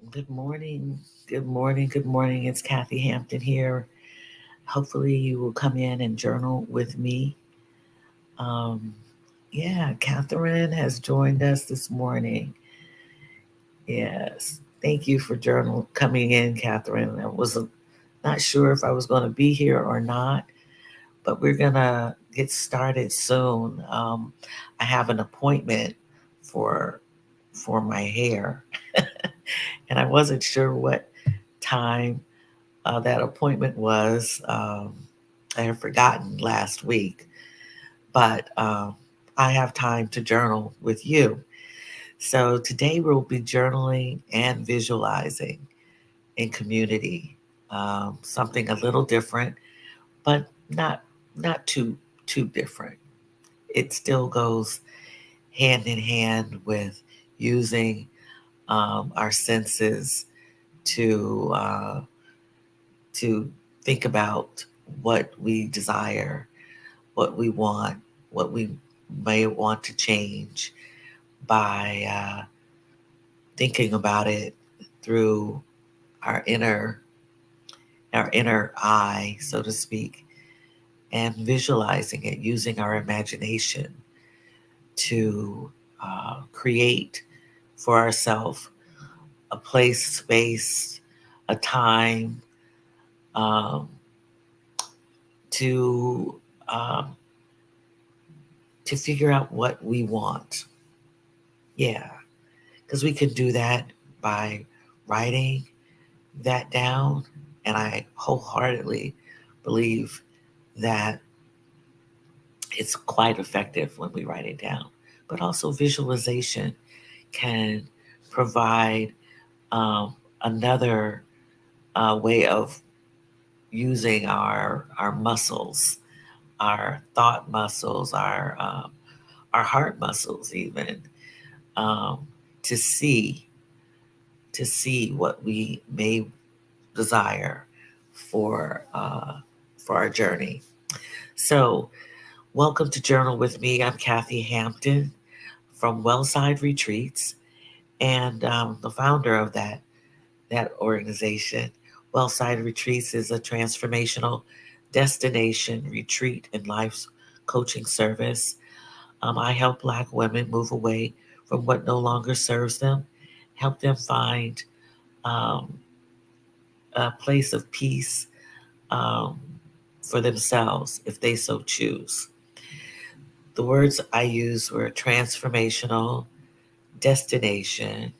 Good morning. Good morning. Good morning. It's Kathy Hampton here. Hopefully, you will come in and journal with me. Um, yeah, Catherine has joined us this morning. Yes. Thank you for journal coming in, Catherine. I was not sure if I was going to be here or not, but we're going to get started soon. I have an appointment for for my hair, and I wasn't sure what time that appointment was. I had forgotten last week, but I have time to journal with you. So today we'll be journaling and visualizing in community, something a little different, but not too different. It still goes hand in hand with using our senses to to think about what we desire, what we want, what we may want to change by thinking about it through our inner our inner eye, so to speak, and visualizing it using our imagination to create for ourselves a place, space, a time um, to um, to figure out what we want. Yeah, because we can do that by writing that down. And I wholeheartedly believe that it's quite effective when we write it down. But also, visualization can provide another way of using our muscles, our thought muscles, our heart muscles, even um, to see to see what we may desire for uh, for our journey. So, welcome to Journal with Me. I'm Kathy Hampton from Wellside Retreats, and the founder of that organization. Wellside Retreats is a transformational destination retreat and life coaching service. I help Black women move away from what no longer serves them, help them find um, a place of peace um, for themselves if they so choose. The words I used were transformational, destination,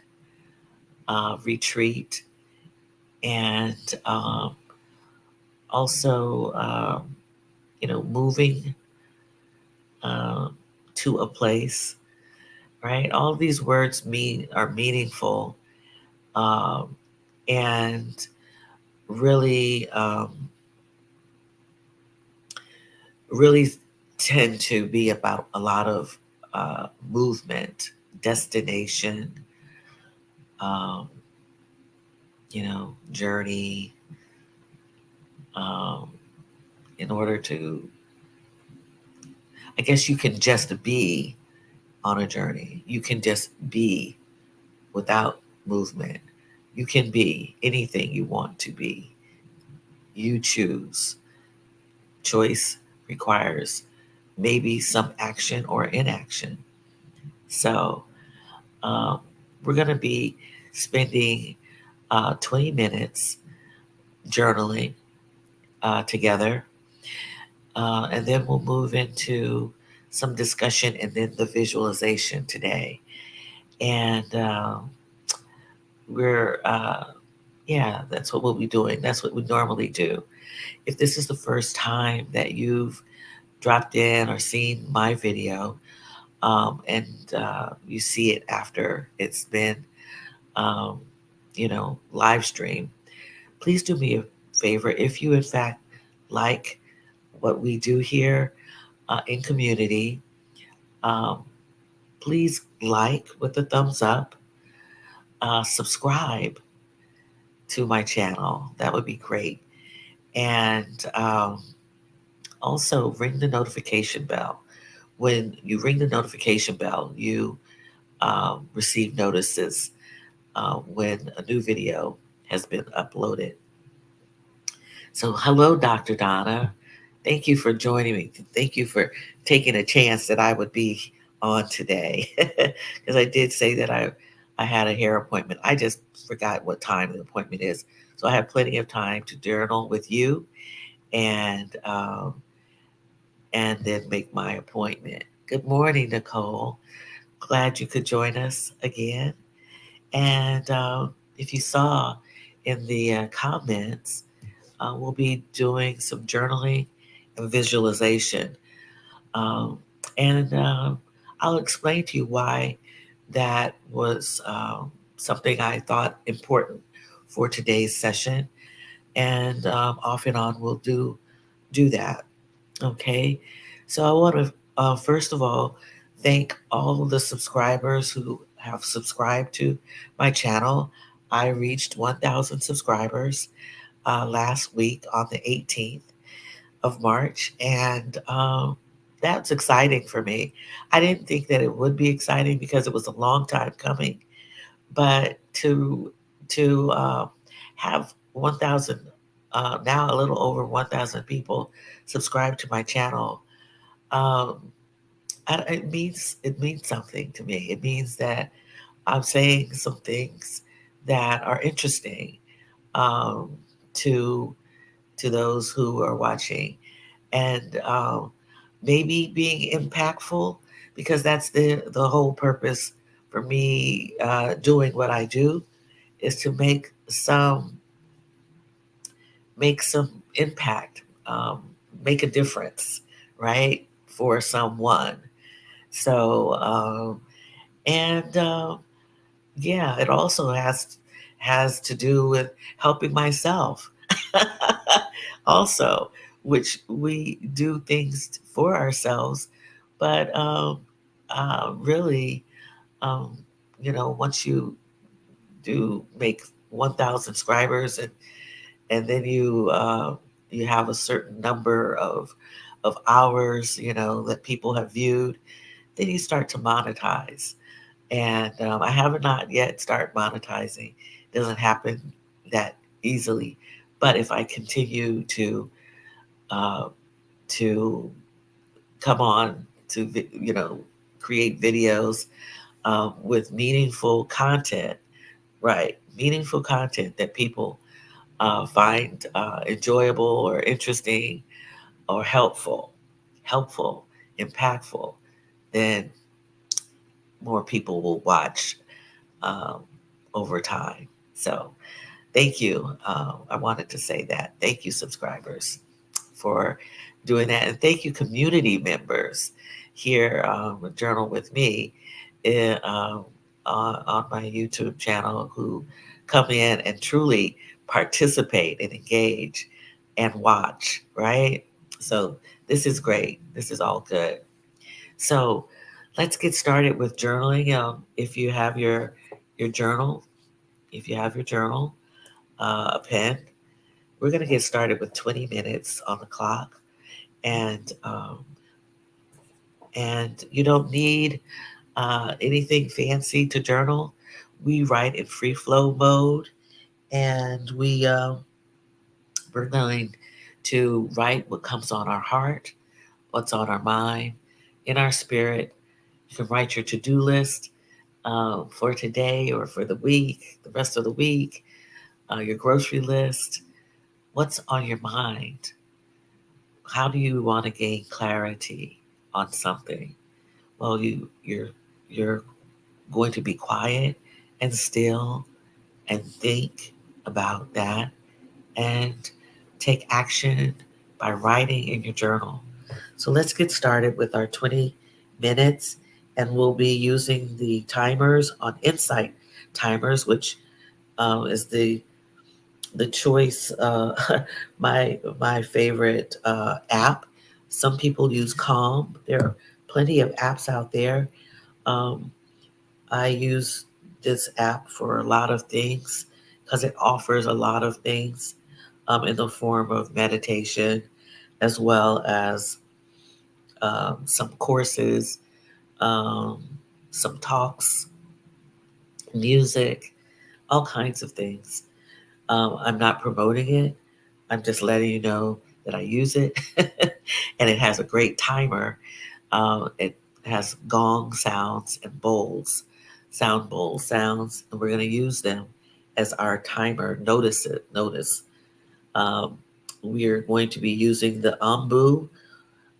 retreat, and also, moving um, to a place, right? All of these words are meaningful um, and really, really tend to be about a lot of movement, destination, um, journey, um, in order to, I guess you can just be on a journey. You can just be without movement. You can be anything you want to be. You choose. Choice requires maybe some action or inaction. So um, we're going to be spending 20 minutes journaling together, and then we'll move into some discussion and then the visualization today. And we're, yeah, that's what we'll be doing. That's what we normally do. If this is the first time that you've dropped in or seen my video, and you see it after it's been, um, live stream, please do me a favor. If you, in fact, like what we do here in community, um, please like with a thumbs up, subscribe to my channel. That would be great. And also ring the notification bell. When you ring the notification bell, you receive notices when a new video has been uploaded. So, hello, Dr. Donna. Thank you for joining me. Thank you for taking a chance that I would be on today. Because I did say that I had a hair appointment. I just forgot what time the appointment is. So, I have plenty of time to journal with you and, and then make my appointment. Good morning, Nicole. Glad you could join us again. And if you saw in the comments, we'll be doing some journaling and visualization. Um, and I'll explain to you why that was something I thought important for today's session. And off and on, we'll do that. Okay. So I want to first of all thank all the subscribers who have subscribed to my channel. I reached 1,000 subscribers last week on the 18th of March, and that's exciting for me. I didn't think that it would be exciting because it was a long time coming, but to have 1,000 now a little over 1,000 people subscribe to my channel, um, it means something to me. It means that I'm saying some things that are interesting um, to to those who are watching, and maybe being impactful, because that's the whole purpose for me doing what I do, is to make some impact, make a difference, right, for someone. So and yeah, it also has to do with helping myself also, which we do things for ourselves, but really, um, once you do make 1,000 subscribers, and then you have a certain number of hours, that people have viewed, then you start to monetize. And I have not yet started monetizing. It doesn't happen that easily. But if I continue uh, to come on to create videos with meaningful content, right? Meaningful content that people find enjoyable or interesting or helpful, impactful, then more people will watch um, over time. So thank you. I wanted to say that. Thank you, subscribers, for doing that. And thank you, community members here Journal with Me on my YouTube channel, who come in and truly participate and engage and watch, right? So this is great. This is all good. So let's get started with journaling. If you have your journal, if you have your journal, a pen, we're going to get started with 20 minutes on the clock, and you don't need anything fancy to journal. We write in free flow mode, and we're going to write what comes on our heart, what's on our mind, in our spirit. You can write your to-do list for today or for the week, the rest of the week, your grocery list. What's on your mind? How do you want to gain clarity on something? Well, you're going to be quiet and still and think about that, and take action by writing in your journal. So let's get started with our 20 minutes, and we'll be using the timers on Insight Timers, which is the choice, my favorite app. Some people use Calm. There are plenty of apps out there. Um, I use this app for a lot of things because it offers a lot of things in the form of meditation, as well as some courses, um, some talks, music. all kinds of things. I'm not promoting it. I'm just letting you know that I use it. And it has a great timer. It has gong sounds and bowls, sound bowl sounds, and we're going to use them as our timer. Notice it. Notice. Um, we are going to be using the ambu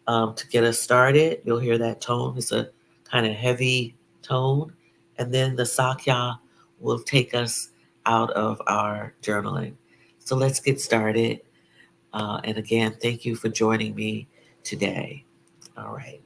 to get us started. You'll hear that tone. It's a kind of heavy tone. And then the sakya will take us out of our journaling. So let's get started. And again, thank you for joining me today. All right.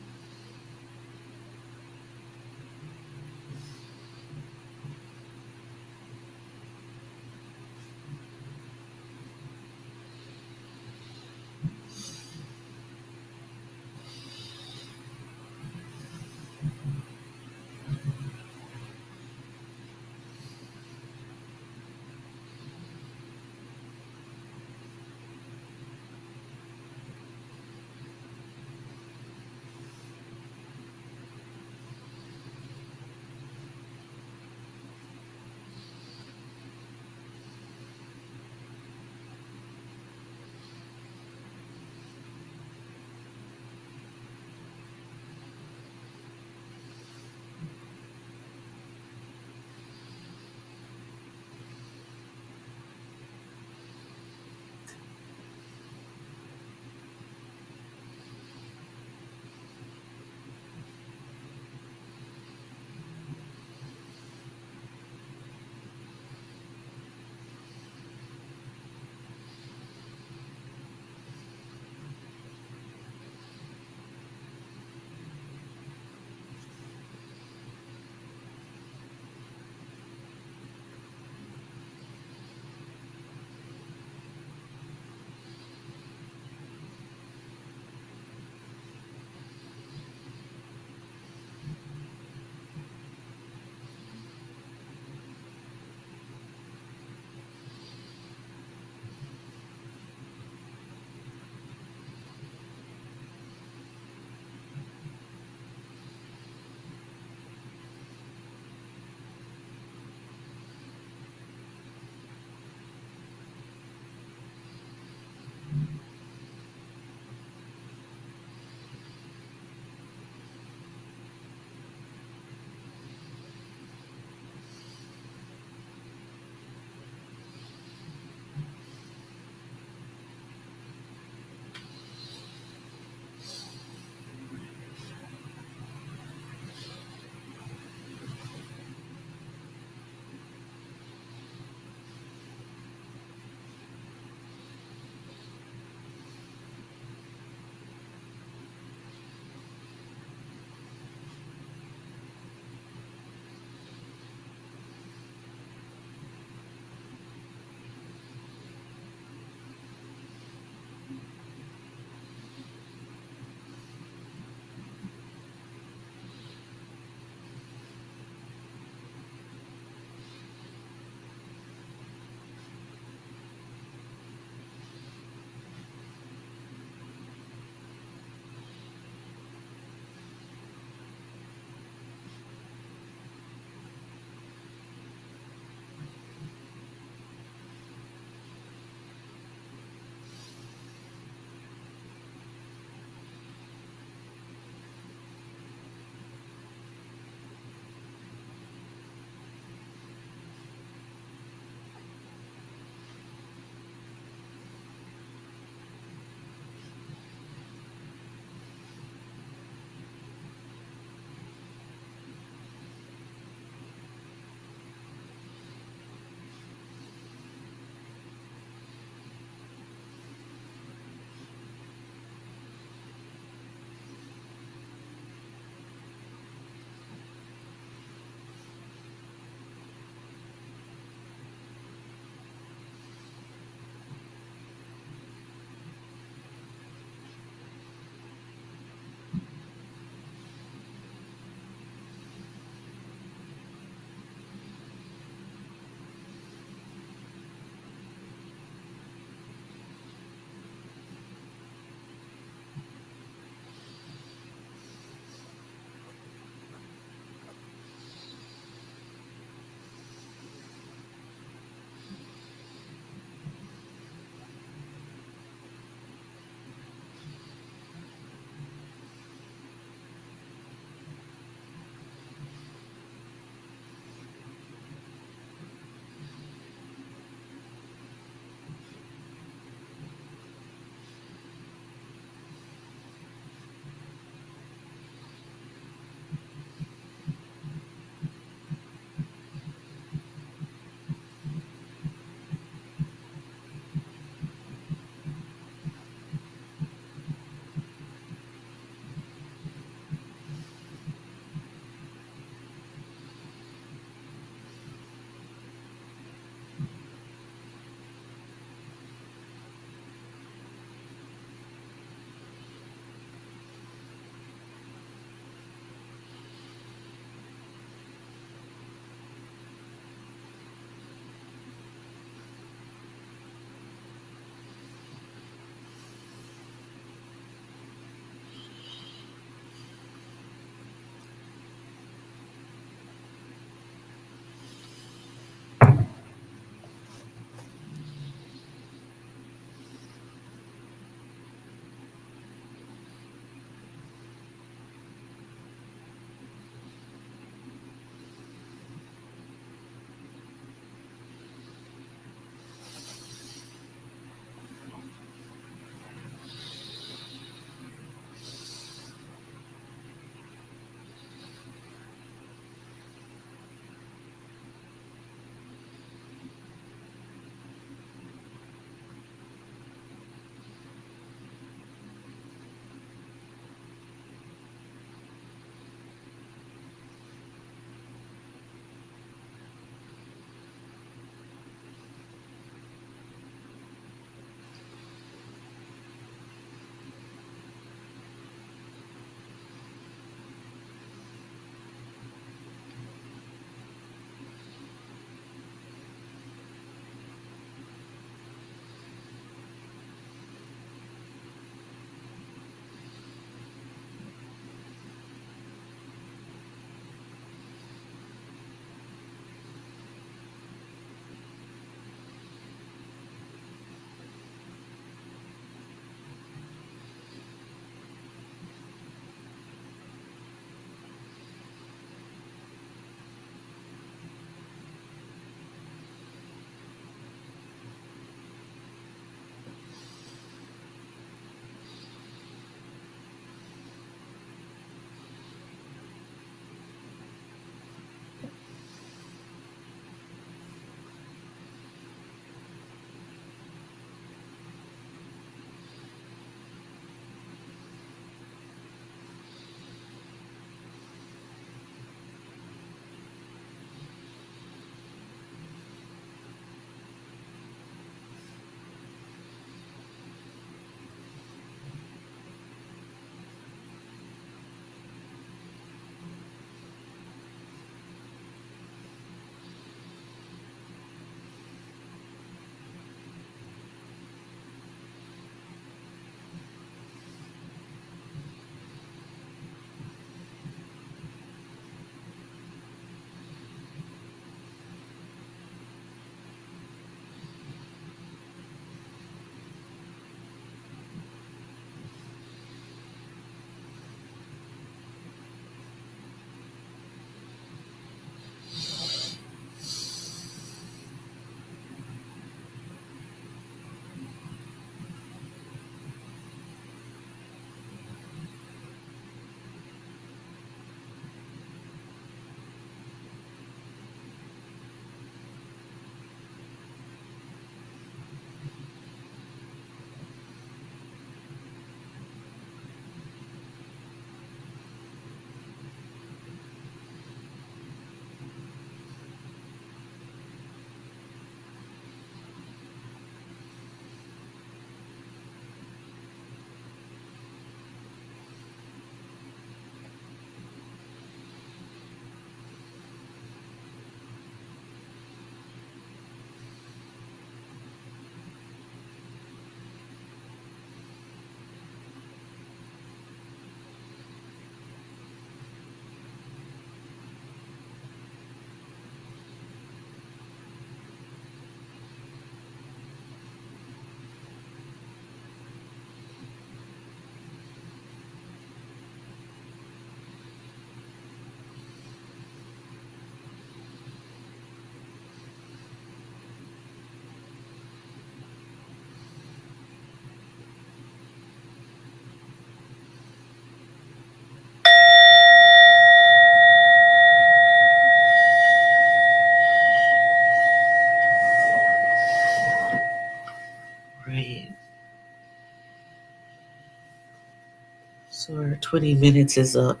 So our 20 minutes is up,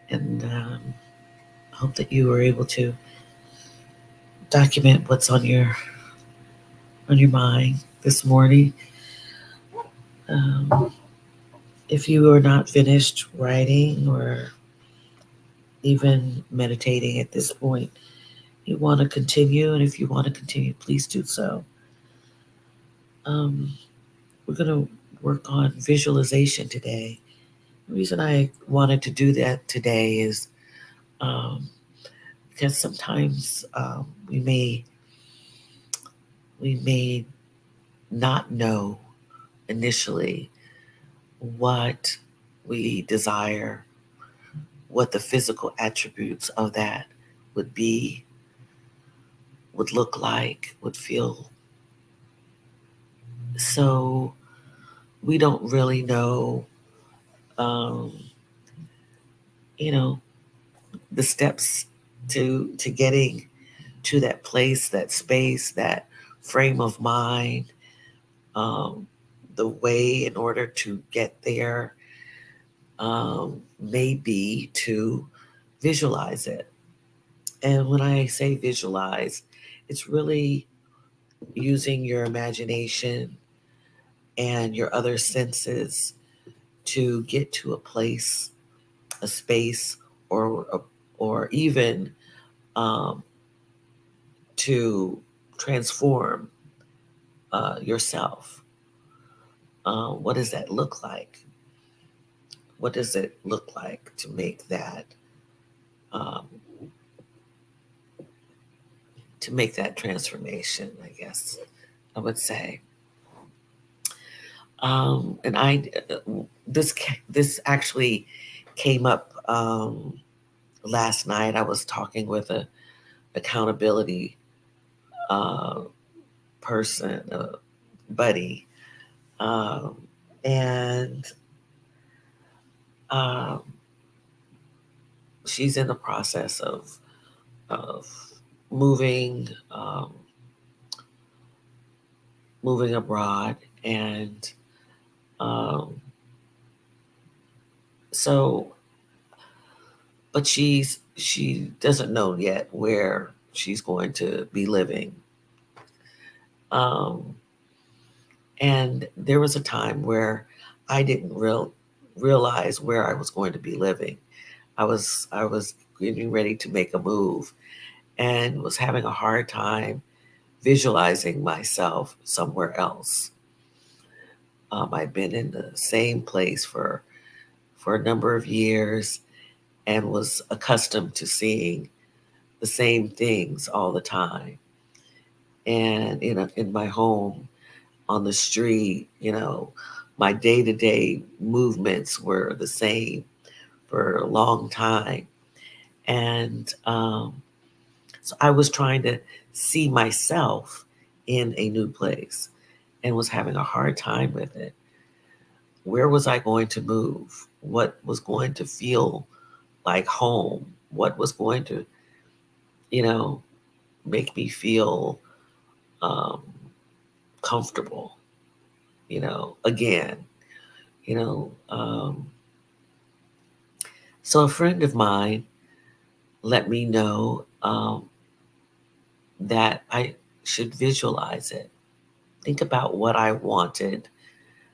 and hope that you were able to document what's on your mind this morning. Um, if you are not finished writing or even meditating at this point, you want to continue, and if you want to continue, please do so. Um, we're going to work on visualization today. The reason I wanted to do that today is um, because sometimes we may not know initially what we desire, what the physical attributes of that would be, would look like, would feel. So we don't really know, um, you know, the steps to getting to that place, that space, that frame of mind, um, the way in order to get there may be to visualize it. And when I say visualize, it's really using your imagination and your other senses to get to a place, a space, or even um, to transform yourself. What does that look like? What does it look like um, to make that transformation? I guess I would say. And this actually came up last night. I was talking with a accountability uh, person, a buddy, um, and um, she's in the process of moving moving abroad, and um, so but she doesn't know yet where she's going to be living. Um, and there was a time where I didn't realize where I was going to be living. I was getting ready to make a move and was having a hard time visualizing myself somewhere else. I'd been in the same place for a number of years and was accustomed to seeing the same things all the time. And in my home, on the street, my day to day movements were the same for a long time. And so I was trying to see myself in a new place and was having a hard time with it. Where was I going to move? What was going to feel like home? What was going to, you know, make me feel um, comfortable, again, you know. So a friend of mine let me know that I should visualize it. Think about what I wanted,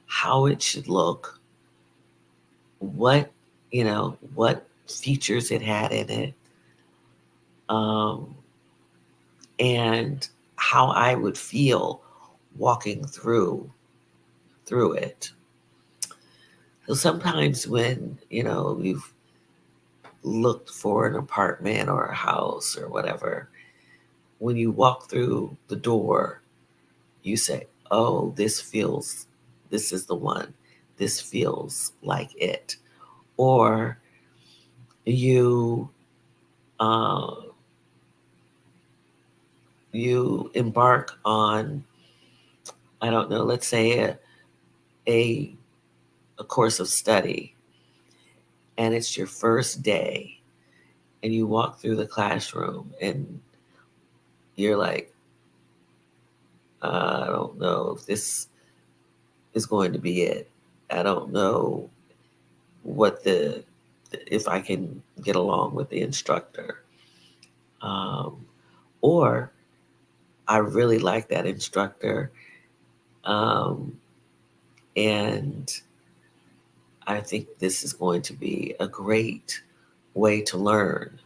how it should look, what, what features it had in it, um, and how I would feel walking through it. So sometimes when, you've looked for an apartment or a house or whatever, when you walk through the door, you say, oh, this is the one. This feels like it. Or you, uh, you embark on, I don't know, let's say a, a course of study, and it's your first day, and you walk through the classroom and you're like, I don't know if this is going to be it. I don't know what the if I can get along with the instructor. Um, or I really like that instructor, um, and I think this is going to be a great way to learn.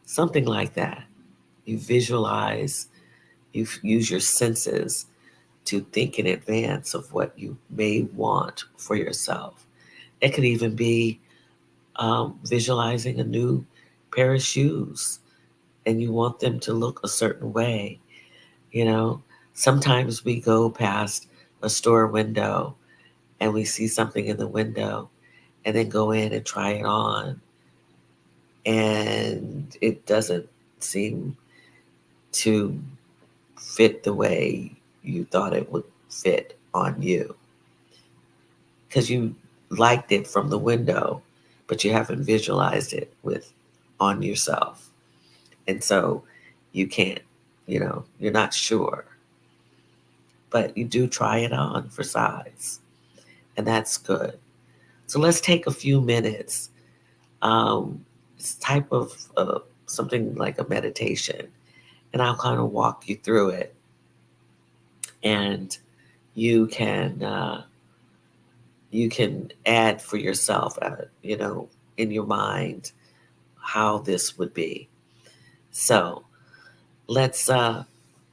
Something like that. You visualize, you use your senses to think in advance of what you may want for yourself. It could even be visualizing a new pair of shoes and you want them to look a certain way. You know, sometimes we go past a store window and we see something in the window and then go in and try it on, and it doesn't seem to fit the way you thought it would fit on you because you liked it from the window, but you haven't visualized it with on yourself. And so you can't, you're not sure, but you do try it on for size, and that's good. So let's take a few minutes. It's type of something like a meditation, and I'll kind of walk you through it, and you can you can add for yourself, in your mind how this would be. So let's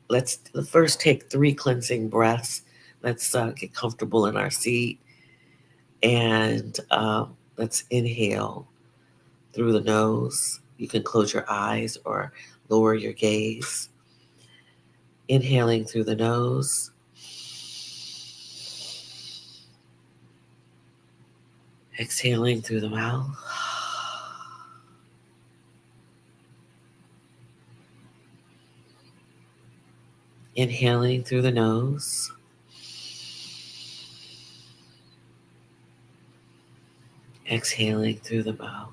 let's first take 3 cleansing breaths. Let's get comfortable in our seat, and let's inhale through the nose. You can close your eyes or lower your gaze. Inhaling through the nose. Exhaling through the mouth. Inhaling through the nose. Exhaling through the mouth.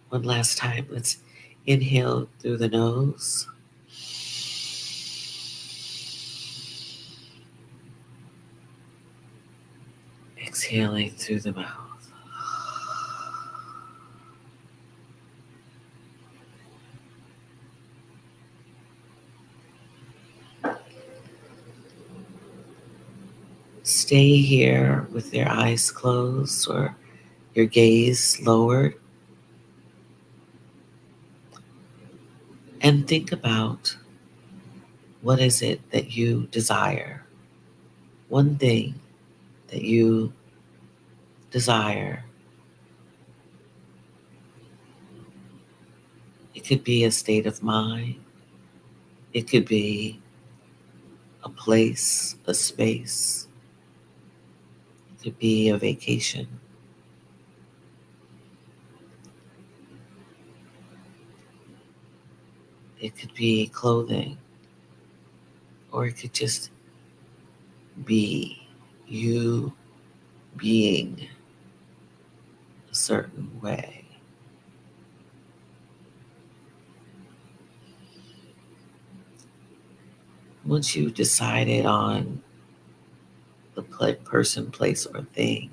One last time. Let's inhale through the nose. Exhaling through the mouth. Stay here with your eyes closed or your gaze lowered, and think about what is it that you desire. One thing that you desire. It could be a state of mind. It could be a place, a space. It could be a vacation. It could be clothing. Or it could just be you being a certain way. Once you've decided on the person, place, or thing,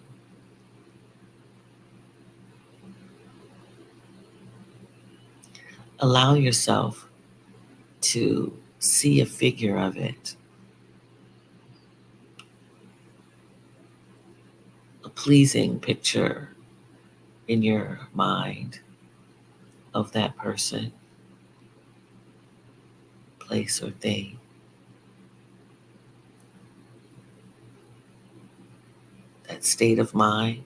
allow yourself to see a figure of it, a pleasing picture in your mind of that person, place, or thing. That state of mind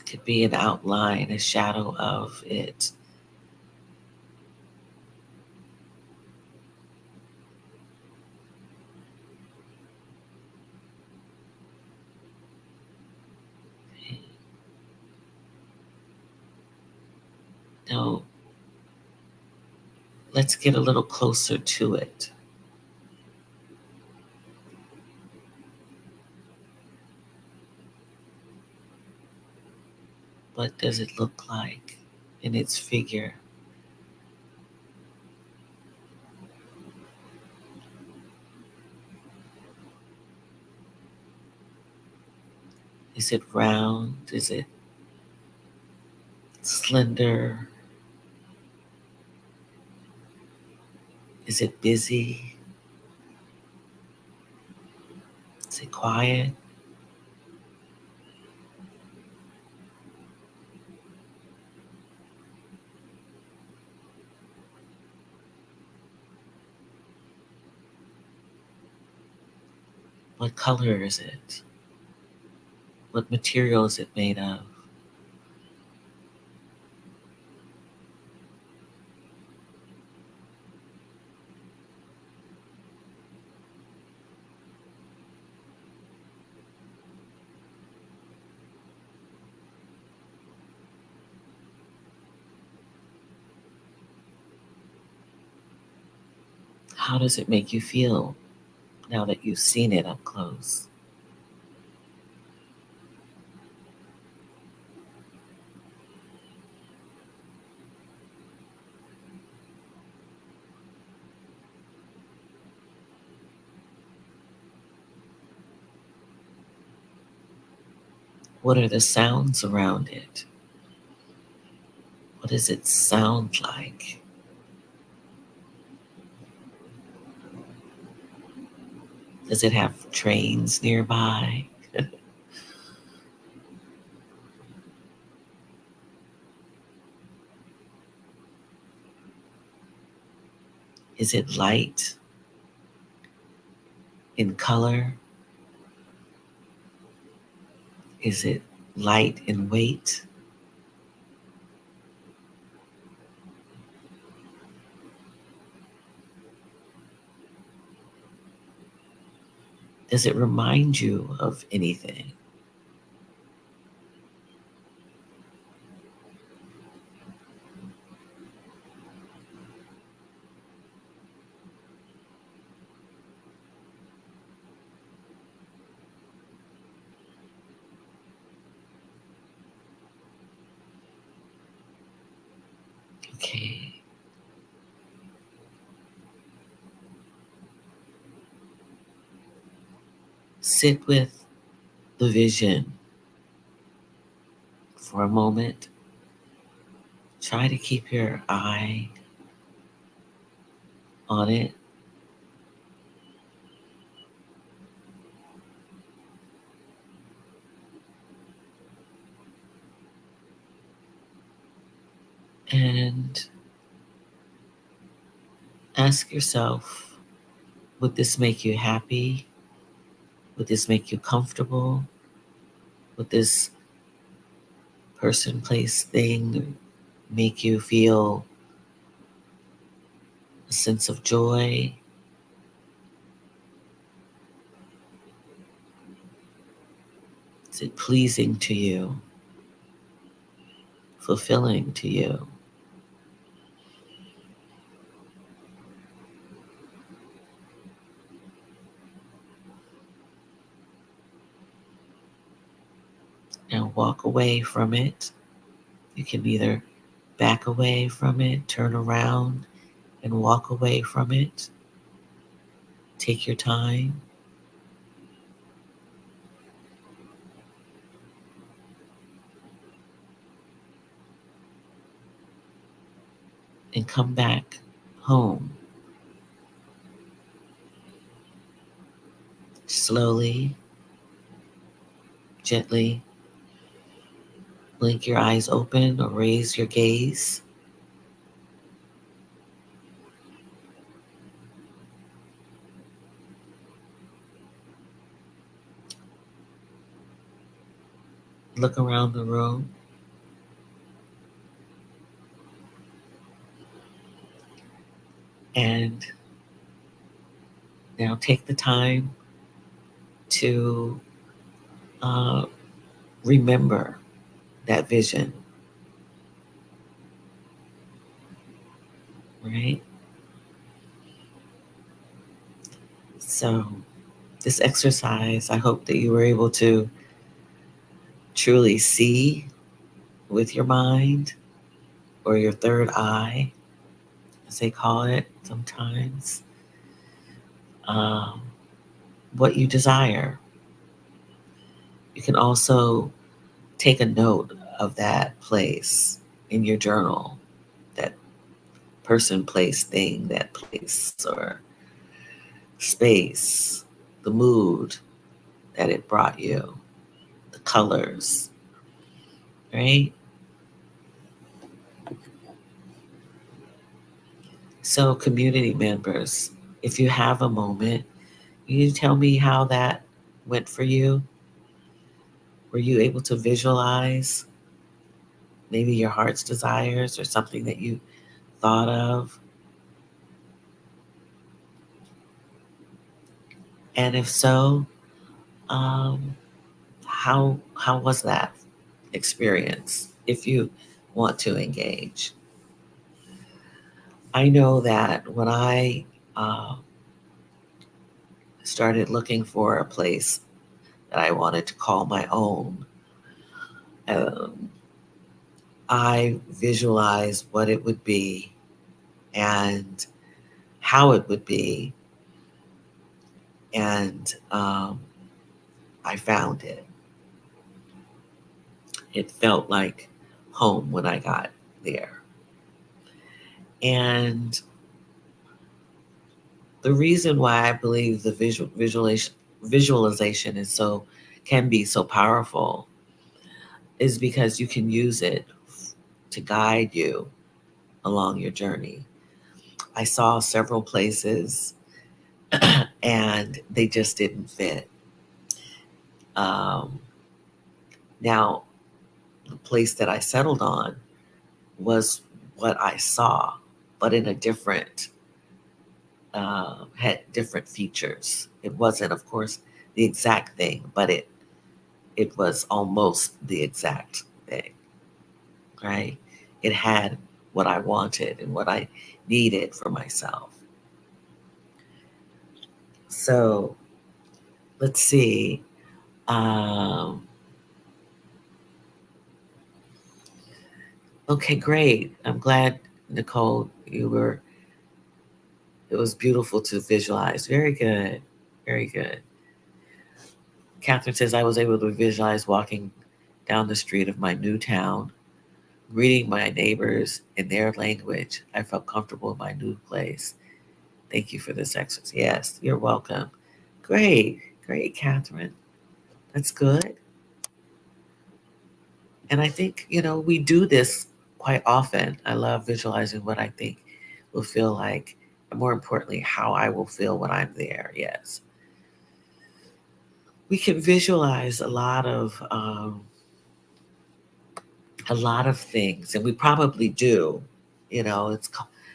could be an outline, a shadow of it. Now, let's get a little closer to it. What does it look like in its figure? Is it round? Is it slender? Is it busy? Is it quiet? What color is it? What material is it made of? How does it make you feel now that you've seen it up close? What are the sounds around it? What does it sound like? Does it have trains nearby? Is it light in color? Is it light in weight? Does it remind you of anything? Okay. Sit with the vision for a moment. Try to keep your eye on it and ask yourself, would this make you happy? Would this make you comfortable? Would this person, place, thing make you feel a sense of joy? Is it pleasing to you? Fulfilling to you? Now walk away from it. You can either back away from it, turn around and walk away from it. Take your time. And come back home. Slowly, gently, blink your eyes open or raise your gaze. Look around the room and now take the time to uh, remember that vision, right? So, this exercise, I hope that you were able to truly see with your mind or your third eye, as they call it sometimes, um, what you desire. You can also take a note of that place in your journal, that person, place, thing, that place or space, the mood that it brought you, the colors, right? So, community members, if you have a moment, you tell me how that went for you. Were you able to visualize maybe your heart's desires or something that you thought of? And if so, um, how was that experience? If you want to engage, I know that when I uh, started looking for a place that I wanted to call my own, um, I visualized what it would be and how it would be, and I found it. It felt like home when I got there. And the reason why I believe the visualization is so can be so powerful is because you can use it to guide you along your journey. I saw several places and they just didn't fit. Um, Now, the place that I settled on was what I saw, but in a different, had different features. It wasn't, of course, the exact thing, but it was almost the exact thing, right? It had what I wanted and what I needed for myself. So let's see. Um, okay, great. I'm glad, Nicole, it was beautiful to visualize. Very good. Very good. Catherine says, I was able to visualize walking down the street of my new town, greeting my neighbors in their language. I felt comfortable in my new place. Thank you for this exercise. Yes, you're welcome. Great. Great, Catherine. That's good. And I think, we do this quite often. I love visualizing what I think will feel like, and more importantly, how I will feel when I'm there. Yes. We can visualize a lot of things, and we probably do.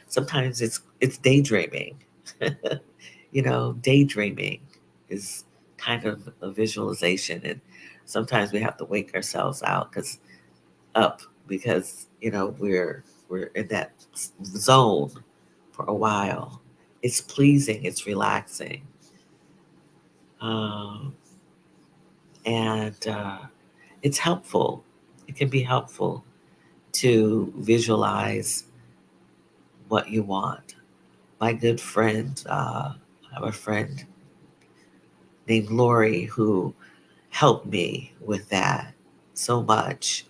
Sometimes it's daydreaming. Daydreaming is kind of a visualization, and sometimes we have to wake ourselves up because we're in that zone for a while. It's pleasing, it's relaxing, um, and it's helpful. It can be helpful to visualize what you want. My good friend, I have a friend named Lori who helped me with that so much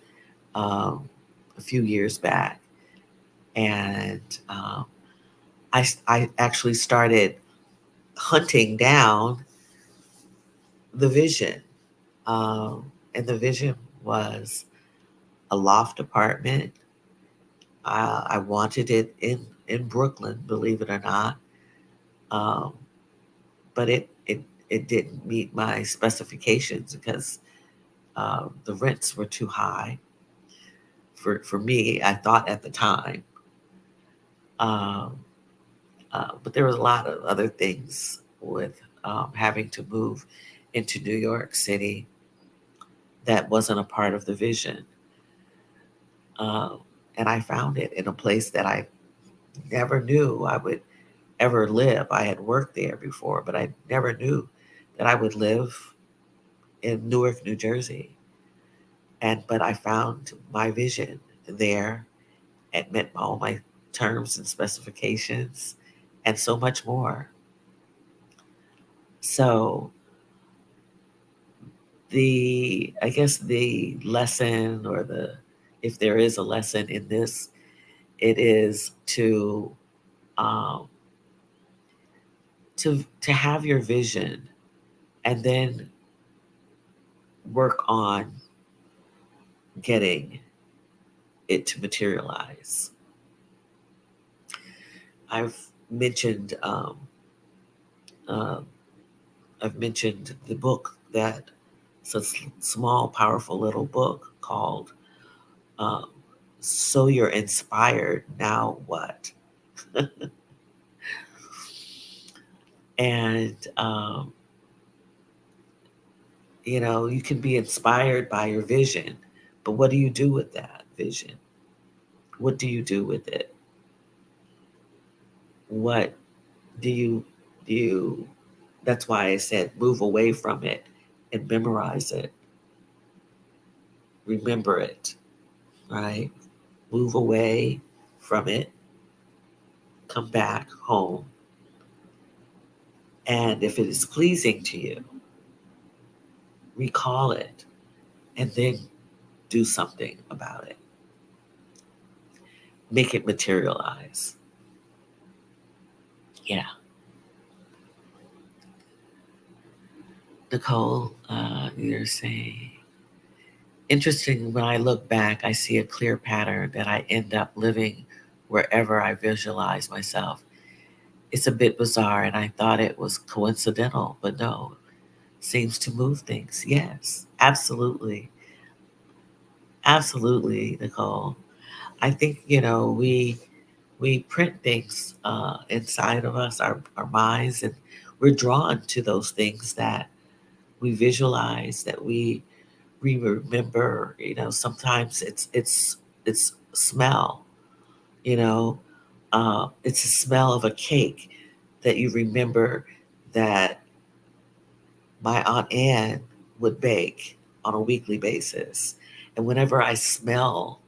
um, a few years back. And I actually started hunting down the vision. Um, and the vision was a loft apartment. I wanted it in Brooklyn, believe it or not. Um, but it didn't meet my specifications because the rents were too high for me. I thought at the time, um, but there was a lot of other things with having to move into New York City that wasn't a part of the vision. Um, and I found it in a place that I never knew I would ever live. I had worked there before, but I never knew that I would live in Newark, New Jersey. But I found my vision there. It met all my terms and specifications and so much more. So I guess the lesson, or if there is a lesson in this, it is um, to have your vision and then work on getting it to materialize. I've mentioned uh, I've mentioned the book that it's a small, powerful little book called um, "So You're Inspired Now What," and you can be inspired by your vision, but what do you do with that vision? What do you do with it? What do you That's why I said move away from it and memorize it, remember it, right? Move away from it, come back home, and if it is pleasing to you, recall it and then do something about it. Make it materialize. Yeah. Nicole, you're saying, interesting, when I look back, I see a clear pattern that I end up living wherever I visualize myself. It's a bit bizarre, and I thought it was coincidental, but no, seems to move things. Yes, absolutely. Absolutely, Nicole. I think, we print things inside of us, our minds, and we're drawn to those things that we visualize, that we remember. Sometimes it's smell. You know, it's a smell of a cake that you remember that my Aunt Anne would bake on a weekly basis, and whenever I smell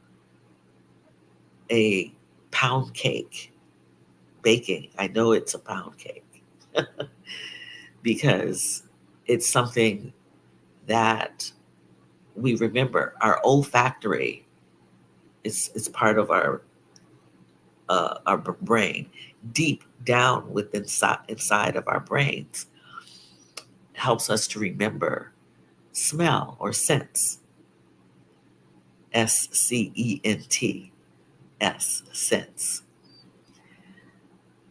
a pound cake baking, I know it's a pound cake because it's something that we remember. Our olfactory is part of our brain, deep down within inside of our brains, helps us to remember smell or sense. SCENT, sense,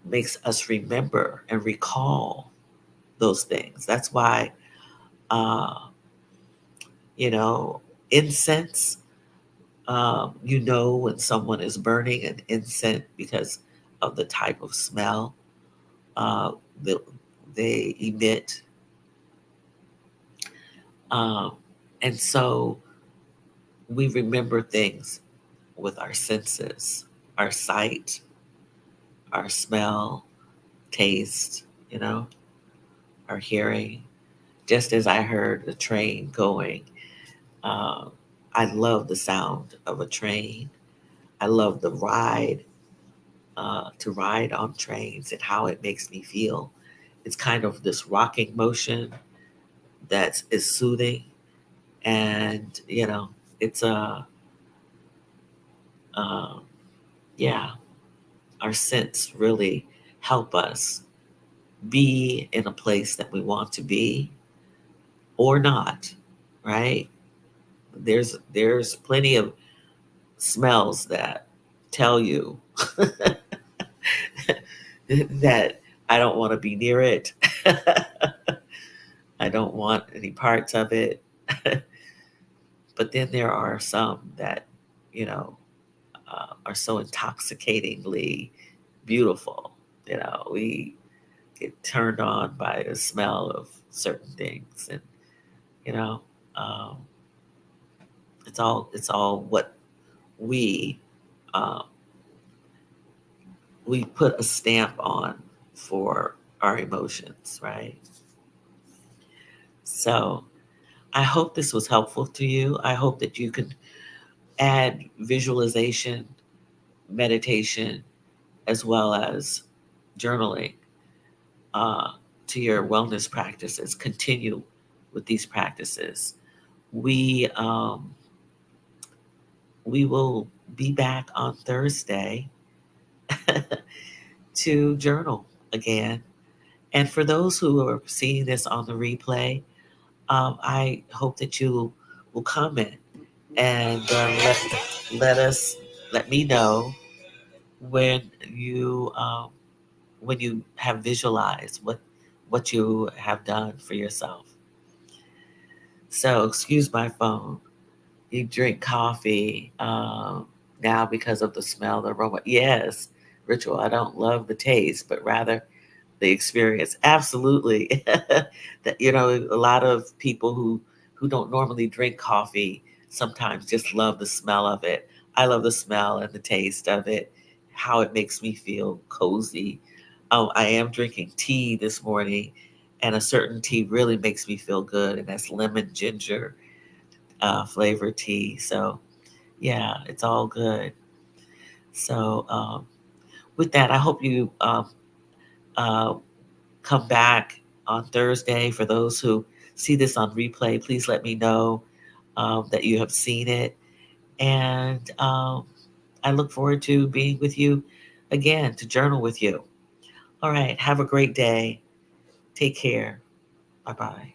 makes us remember and recall those things. That's why, uh, you know, incense. When someone is burning an incense because of the type of smell uh, that they emit. Um, and so we remember things with our senses, our sight, our smell, taste, our hearing. Just as I heard a train going, uh, I love the sound of a train. I love the ride, to ride on trains and how it makes me feel. It's kind of this rocking motion that is soothing, and it's uh, yeah, our scents really help us be in a place that we want to be or not, right? There's plenty of smells that tell you that I don't want to be near it. I don't want any parts of it. But then there are some that, you know, are so intoxicatingly beautiful. We get turned on by the smell of certain things, and you know, um, it's all what we uh, we put a stamp on for our emotions, right? So I hope this was helpful to you. I hope that you can add visualization, meditation, as well as journaling uh, to your wellness practices. Continue with these practices. We we will be back on Thursday to journal again. And for those who are seeing this on the replay, I hope that you will comment and let me know when you when you have visualized what you have done for yourself. So excuse my phone. You drink coffee now because of the smell, the aroma. Yes, Ritual. I don't love the taste, but rather the experience. Absolutely. That a lot of people who don't normally drink coffee sometimes just love the smell of it. I love the smell and the taste of it, how it makes me feel cozy. I am drinking tea this morning, and a certain tea really makes me feel good, and that's lemon ginger flavored tea. So yeah, it's all good. So with that, I hope you uh, come back on Thursday. For those who see this on replay, please let me know that you have seen it. And I look forward to being with you again to journal with you. All right. Have a great day. Take care. Bye bye.